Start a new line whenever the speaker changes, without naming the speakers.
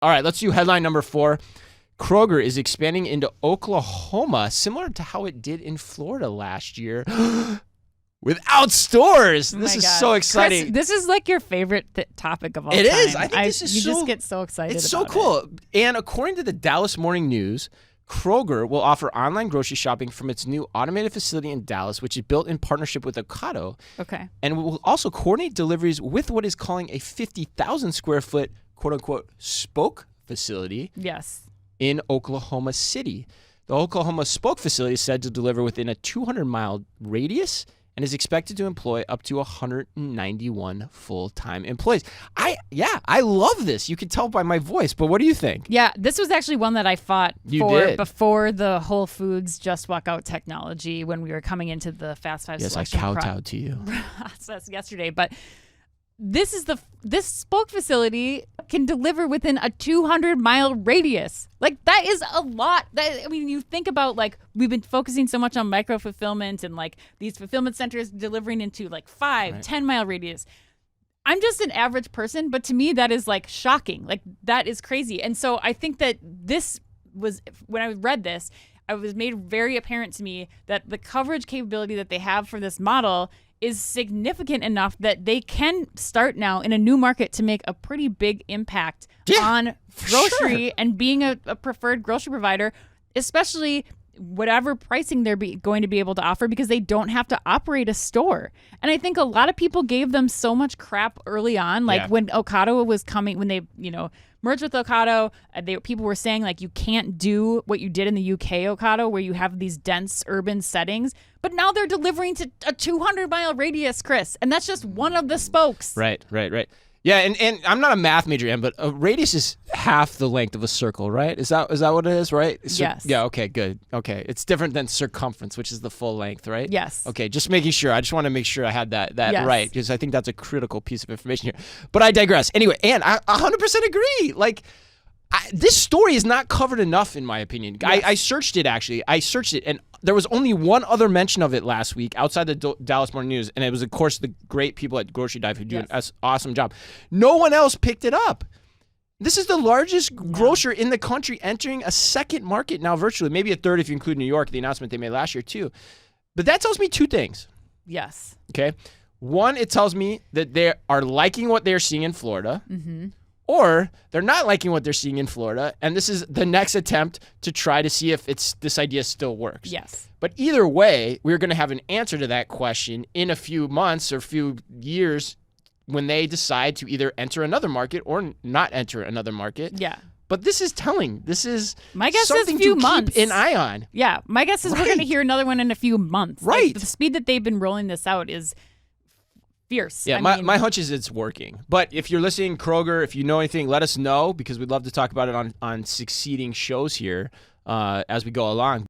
All right, let's do headline number 4. Kroger is expanding into Oklahoma, similar to how it did in Florida last year, without stores. This is so exciting.
Chris, this is like your favorite topic of all time.
It is. I think this is
you just get so excited.
It's so cool. And according to the Dallas Morning News, Kroger will offer online grocery shopping from its new automated facility in Dallas, which is built in partnership with Ocado.
Okay.
And will also coordinate deliveries with what is calling a 50,000 square foot, quote unquote, spoke facility.
Yes.
In Oklahoma City. The Oklahoma spoke facility is said to deliver within a 200-mile radius and is expected to employ up to 191 full-time employees. I love this. You can tell by my voice, but what do you think?
Yeah, this was actually one that I fought before the Whole Foods Just Walk Out technology when we were coming into the Fast Five selection
kowtowed to you.
process yesterday, but this spoke facility can deliver within a 200-mile radius. Like, that is a lot. You think about, like, we've been focusing so much on micro fulfillment and like these fulfillment centers delivering into like 5-10-mile radius. I'm just an average person, but to me that is like shocking. Like, that is crazy. And so I think that this was, when I read this, it was made very apparent to me that the coverage capability that they have for this model is significant enough that they can start now in a new market to make a pretty big impact on grocery and being a preferred grocery provider, especially whatever pricing they're going to be able to offer, because they don't have to operate a store. And I think a lot of people gave them so much crap early on, like when Ocado was coming, when they, merged with Ocado, people were saying, like, you can't do what you did in the UK Ocado, where you have these dense urban settings. But now they're delivering to a 200-mile radius, Chris, and that's just one of the spokes.
Right. Yeah, and I'm not a math major, but a radius is half the length of a circle, right? Is that what it is, right?
Yes.
Yeah, okay, good. Okay, it's different than circumference, which is the full length, right?
Yes.
Okay, just making sure. I just want to make sure I had that right, because I think that's a critical piece of information here. But I digress. Anyway, and I 100% agree. Like, this story is not covered enough, in my opinion. Yes. I searched it, actually. And there was only one other mention of it last week outside the Dallas Morning News, and it was, of course, the great people at Grocery Dive who do an awesome job. No one else picked it up. This is the largest grocer in the country entering a second market now virtually, maybe a third if you include New York, the announcement they made last year too. But that tells me two things.
Yes.
Okay. One, it tells me that they are liking what they're seeing in Florida.
Mm-hmm.
Or they're not liking what they're seeing in Florida, and this is the next attempt to try to see if this idea still works.
Yes.
But either way, we're going to have an answer to that question in a few months or few years when they decide to either enter another market or not enter another market.
Yeah.
But this is telling. This is
my guess
something
is a few
to
months.
Keep an eye on.
Yeah. My guess is we're going to hear another one in a few months.
Right.
Like, the speed that they've been rolling this out is fierce.
Yeah, my hunch is it's working. But if you're listening, Kroger, if you know anything, let us know, because we'd love to talk about it on succeeding shows here as we go along.